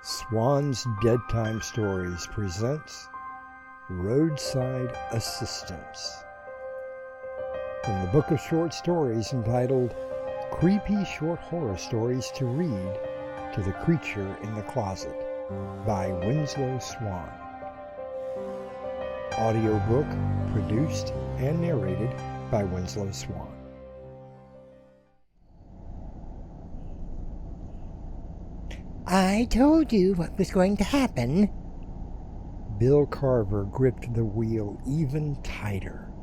Swan's Deadtime Stories presents Roadside Assistance from the book of short stories entitled Creepy Short Horror Stories to Read to the Creature in the Closet by Winslow Swan. Audiobook produced and narrated by Winslow Swan. I told you what was going to happen. Bill Carver gripped the wheel even tighter.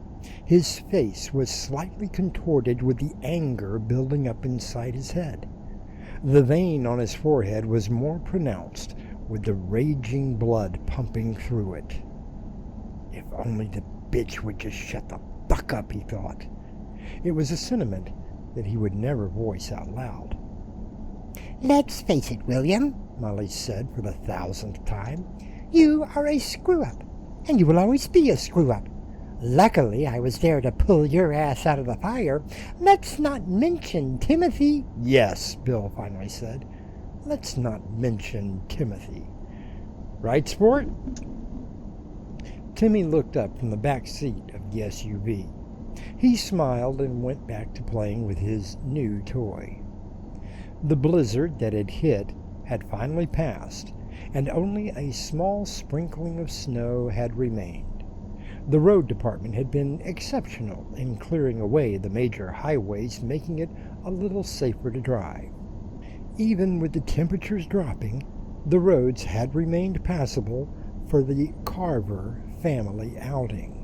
His face was slightly contorted with the anger building up inside his head. The vein on his forehead was more pronounced, with the raging blood pumping through it. If only the bitch would just shut the fuck up, he thought. It was a sentiment that he would never voice out loud. Let's face it, William, Molly said for the 1000th time. You are a screw-up, and you will always be a screw-up. Luckily, I was there to pull your ass out of the fire. Let's not mention Timothy. Yes, Bill finally said. Let's not mention Timothy. Right, sport? Timmy looked up from the back seat of the SUV. He smiled and went back to playing with his new toy. The blizzard that had hit had finally passed, and only a small sprinkling of snow had remained. The road department had been exceptional in clearing away the major highways, making it a little safer to drive. Even with the temperatures dropping, the roads had remained passable for the Carver family outing.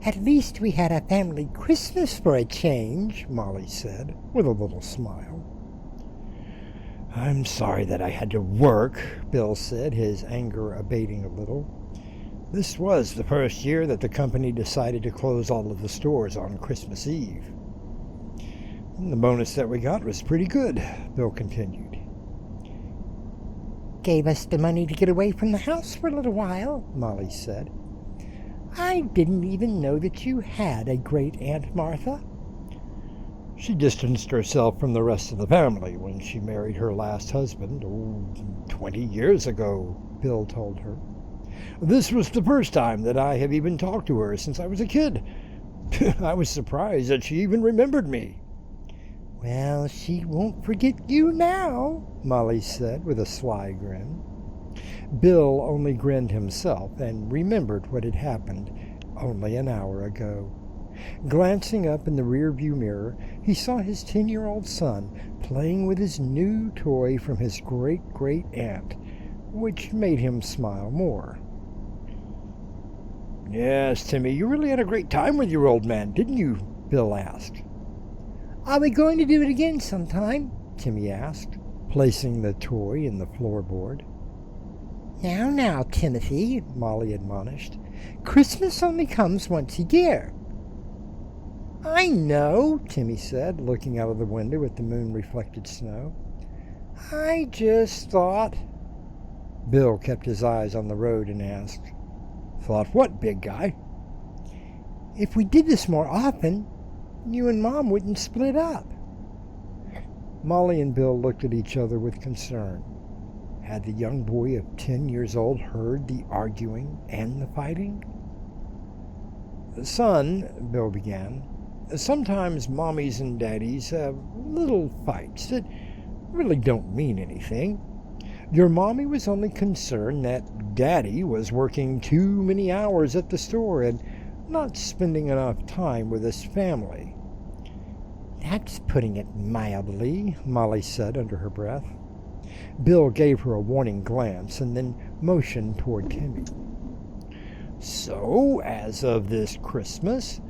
At least we had a family Christmas for a change, Molly said, with a little smile. I'm sorry that I had to work, Bill said, his anger abating a little. This was the first year that the company decided to close all of the stores on Christmas Eve. And the bonus that we got was pretty good, Bill continued. Gave us the money to get away from the house for a little while, Molly said. I didn't even know that you had a great Aunt Martha. She distanced herself from the rest of the family when she married her last husband, 20 years ago, Bill told her. This was the first time that I have even talked to her since I was a kid. I was surprised that she even remembered me. Well, she won't forget you now, Molly said with a sly grin. Bill only grinned himself and remembered what had happened only an hour ago. Glancing up in the rearview mirror, he saw his 10-year-old son playing with his new toy from his great-great-aunt, which made him smile more. Yes, Timmy, you really had a great time with your old man, didn't you? Bill asked. Are we going to do it again sometime? Timmy asked, placing the toy in the floorboard. Now, Timothy, Molly admonished. Christmas only comes once a year. I know, Timmy said, looking out of the window at the moon-reflected snow. I just thought... Bill kept his eyes on the road and asked, Thought what, big guy? If we did this more often, you and Mom wouldn't split up. Molly and Bill looked at each other with concern. Had the young boy of 10 years old heard the arguing and the fighting? Son, Bill began, sometimes mommies and daddies have little fights that really don't mean anything. Your mommy was only concerned that daddy was working too many hours at the store and not spending enough time with his family. That's putting it mildly, Molly said under her breath. Bill gave her a warning glance and then motioned toward Timmy. So, as of this Christmas,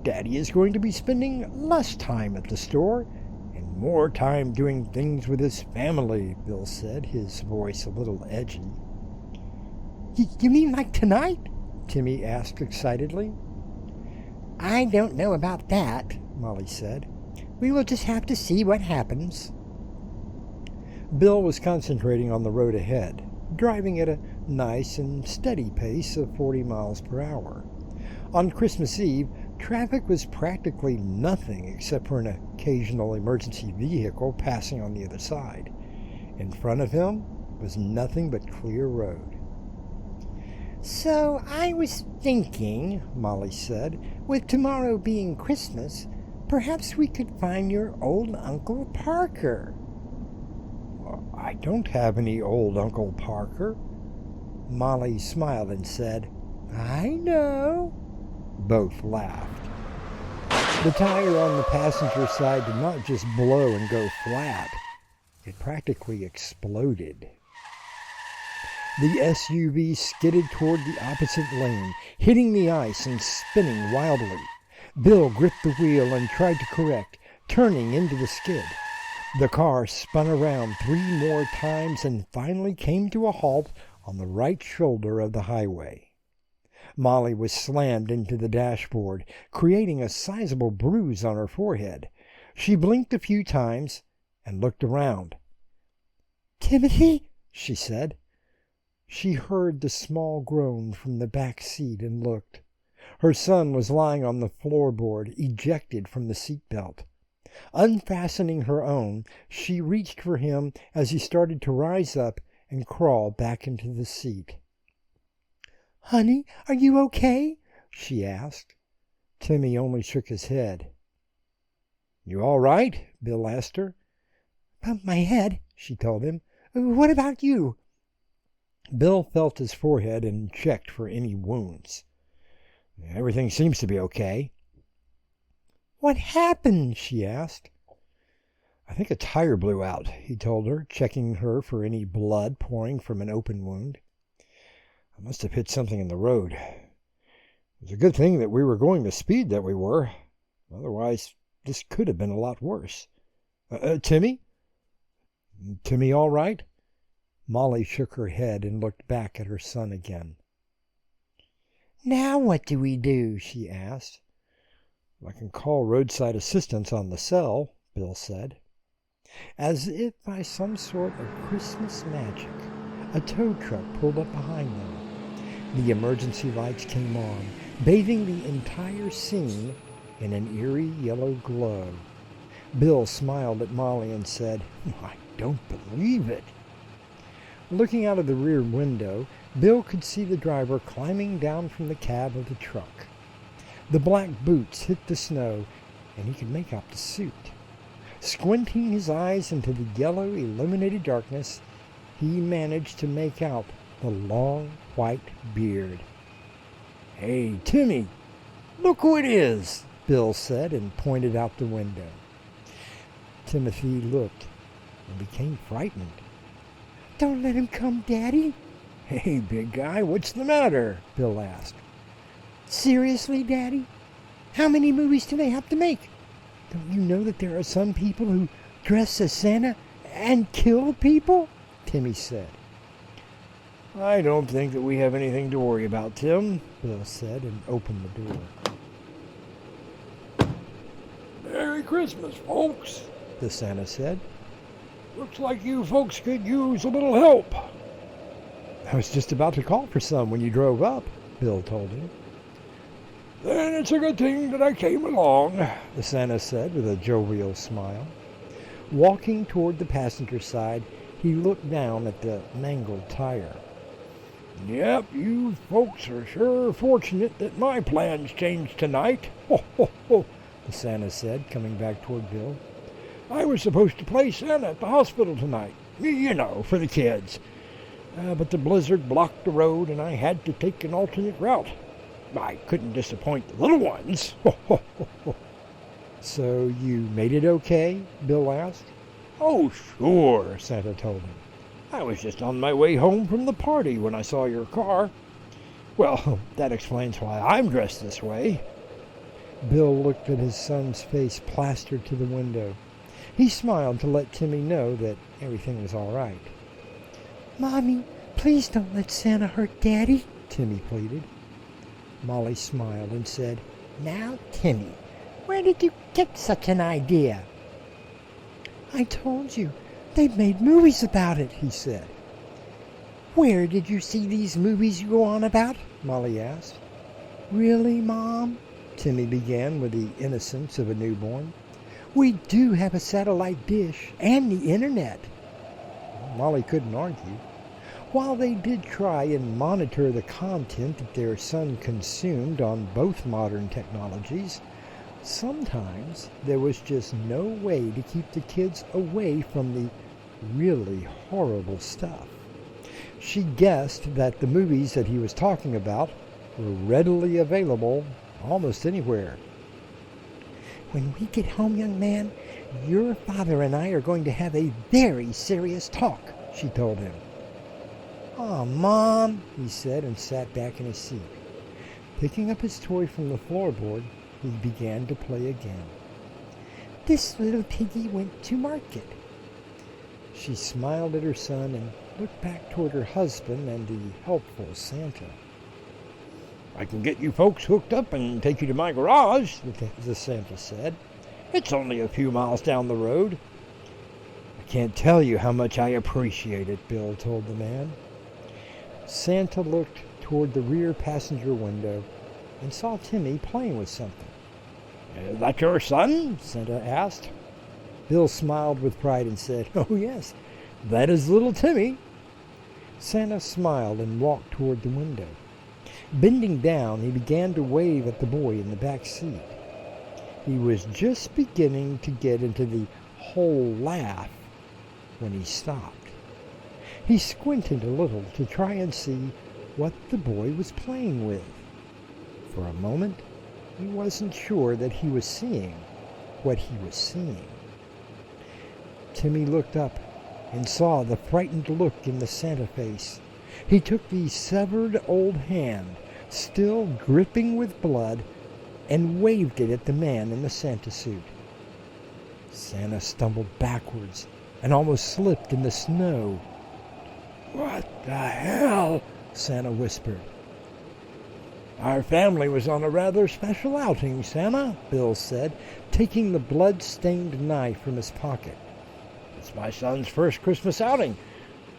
Daddy is going to be spending less time at the store and more time doing things with his family, Bill said, his voice a little edgy. You mean like tonight? Timmy asked excitedly. I don't know about that, Molly said. We will just have to see what happens. Bill was concentrating on the road ahead, driving at a nice and steady pace of 40 miles per hour. On Christmas Eve, traffic was practically nothing except for an occasional emergency vehicle passing on the other side. In front of him was nothing but clear road. So I was thinking, Molly said, with tomorrow being Christmas, perhaps we could find your old Uncle Parker. I don't have any old Uncle Parker. Molly smiled and said, I know. Both laughed. The tire on the passenger side did not just blow and go flat. It practically exploded. The SUV skidded toward the opposite lane, hitting the ice and spinning wildly. Bill gripped the wheel and tried to correct, turning into the skid. The car spun around 3 more times and finally came to a halt on the right shoulder of the highway. Molly was slammed into the dashboard, creating a sizable bruise on her forehead. She blinked a few times and looked around. Timothy, she said. She heard the small groan from the back seat and looked. Her son was lying on the floorboard, ejected from the seatbelt. Unfastening her own, she reached for him as he started to rise up and crawl back into the seat. Honey, are you okay? She asked. Timmy only shook his head. You all right? Bill asked her. Bumped my head, she told him. What about you? Bill felt his forehead and checked for any wounds. Everything seems to be okay. What happened? She asked. I think a tire blew out, he told her, checking her for any blood pouring from an open wound. I must have hit something in the road. It was a good thing that we were going the speed that we were. Otherwise, this could have been a lot worse. Timmy? Timmy all right? Molly shook her head and looked back at her son again. Now what do we do? She asked. I can call roadside assistance on the cell, Bill said. As if by some sort of Christmas magic, a tow truck pulled up behind them. The emergency lights came on, bathing the entire scene in an eerie yellow glow. Bill smiled at Molly and said, I don't believe it. Looking out of the rear window, Bill could see the driver climbing down from the cab of the truck. The black boots hit the snow, and he could make out the suit. Squinting his eyes into the yellow, illuminated darkness, he managed to make out the long, white beard. Hey, Timmy, look who it is, Bill said and pointed out the window. Timothy looked and became frightened. Don't let him come, Daddy. Hey, big guy, what's the matter? Bill asked. Seriously, Daddy? How many movies do they have to make? Don't you know that there are some people who dress as Santa and kill people? Timmy said. I don't think that we have anything to worry about, Tim, Bill said and opened the door. Merry Christmas, folks, the Santa said. Looks like you folks could use a little help. I was just about to call for some when you drove up, Bill told him. Then it's a good thing that I came along, the Santa said with a jovial smile. Walking toward the passenger side, he looked down at the mangled tire. Yep, you folks are sure fortunate that my plans changed tonight. Ho, ho, ho, the Santa said, coming back toward Bill. I was supposed to play Santa at the hospital tonight, you know, for the kids. But the blizzard blocked the road and I had to take an alternate route. I couldn't disappoint the little ones. Ho, ho, ho, ho. So you made it okay? Bill asked. Oh, sure, Santa told him. I was just on my way home from the party when I saw your car. Well, that explains why I'm dressed this way. Bill looked at his son's face plastered to the window. He smiled to let Timmy know that everything was all right. Mommy, please don't let Santa hurt Daddy, Timmy pleaded. Molly smiled and said, Now, Timmy, Where did you get such an idea? I told you, they've made movies about it, he said. Where did you see these movies you go on about? Molly asked. Really, Mom? Timmy began with the innocence of a newborn. We do have a satellite dish and the internet. Molly couldn't argue. While they did try and monitor the content that their son consumed on both modern technologies, sometimes there was just no way to keep the kids away from the really horrible stuff. She guessed that the movies that he was talking about were readily available almost anywhere. When we get home, young man, your father and I are going to have a very serious talk, she told him. "Aw, Mom," he said, and sat back in his seat. Picking up his toy from the floorboard, he began to play again. This little piggy went to market. She smiled at her son and looked back toward her husband and the helpful Santa. I can get you folks hooked up and take you to my garage, the Santa said. It's only a few miles down the road. I can't tell you how much I appreciate it, Bill told the man. Santa looked toward the rear passenger window and saw Timmy playing with something. Is that your son? Santa asked. Bill smiled with pride and said, Oh yes, that is little Timmy. Santa smiled and walked toward the window. Bending down, he began to wave at the boy in the back seat. He was just beginning to get into the whole laugh when he stopped. He squinted a little to try and see what the boy was playing with. For a moment, he wasn't sure that he was seeing what he was seeing. Timmy looked up and saw the frightened look in the Santa face. He took the severed old hand, still dripping with blood, and waved it at the man in the Santa suit. Santa stumbled backwards and almost slipped in the snow. What the hell? Santa whispered. Our family was on a rather special outing, Santa, Bill said, taking the blood-stained knife from his pocket. It's my son's first Christmas outing.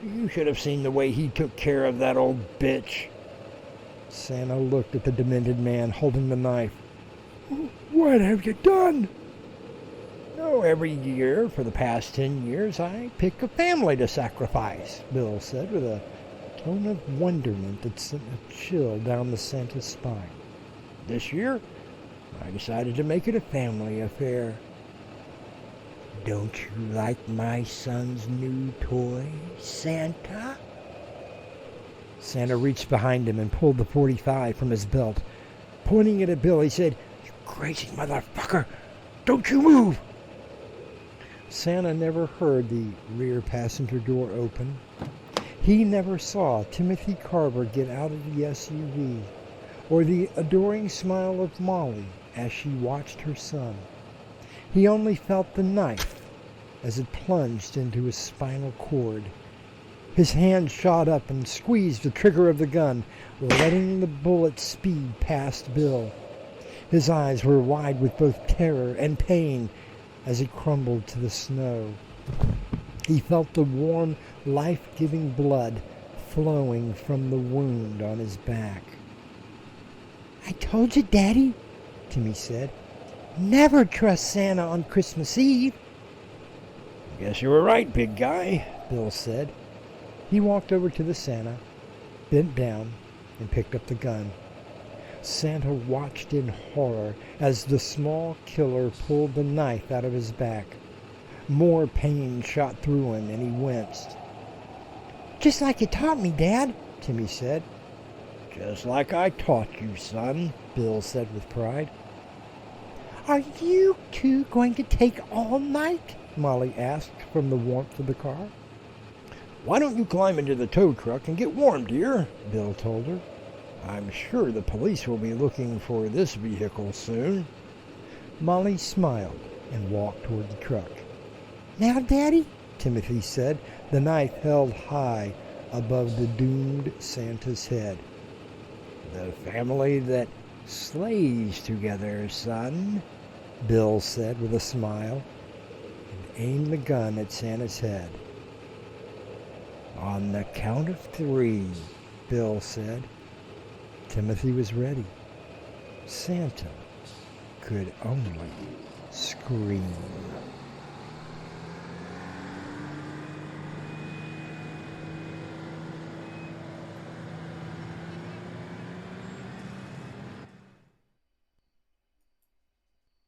You should have seen the way he took care of that old bitch. Santa looked at the demented man holding the knife. What have you done? Oh, every year for the past 10 years, I pick a family to sacrifice, Bill said with a tone of wonderment that sent a chill down the Santa's spine. This year, I decided to make it a family affair. Don't you like my son's new toy, Santa? Santa reached behind him and pulled the .45 from his belt. Pointing it at Bill, he said, You crazy motherfucker! Don't you move! Santa never heard the rear passenger door open. He never saw Timothy Carver get out of the SUV, or the adoring smile of Molly as she watched her son. He only felt the knife as it plunged into his spinal cord. His hand shot up and squeezed the trigger of the gun, letting the bullet speed past Bill. His eyes were wide with both terror and pain as it crumbled to the snow. He felt the warm, life-giving blood flowing from the wound on his back. I told you, Daddy, Timmy said. Never trust Santa on Christmas Eve. Guess you were right, big guy, Bill said. He walked over to the Santa, bent down, and picked up the gun. Santa watched in horror as the small killer pulled the knife out of his back. More pain shot through him, and he winced. Just like you taught me, Dad, Timmy said. Just like I taught you, son, Bill said with pride. Are you two going to take all night? Molly asked from the warmth of the car. Why don't you climb into the tow truck and get warm, dear? Bill told her. I'm sure the police will be looking for this vehicle soon. Molly smiled and walked toward the truck. Now, Daddy, Timothy said, the knife held high above the doomed Santa's head. The family that slays together, son, Bill said with a smile, and aimed the gun at Santa's head. On the count of 3, Bill said. Timothy was ready. Santa could only scream.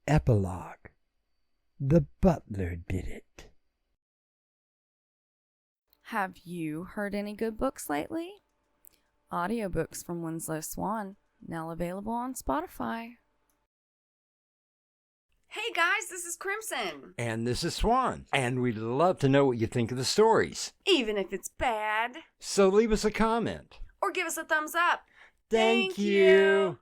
Epilogue. The butler did it. Have you heard any good books lately? Audiobooks from Winslow Swan, now available on Spotify. Hey guys, this is Crimson. And this is Swan. And we'd love to know what you think of the stories. Even if it's bad. So leave us a comment. Or give us a thumbs up. Thank you.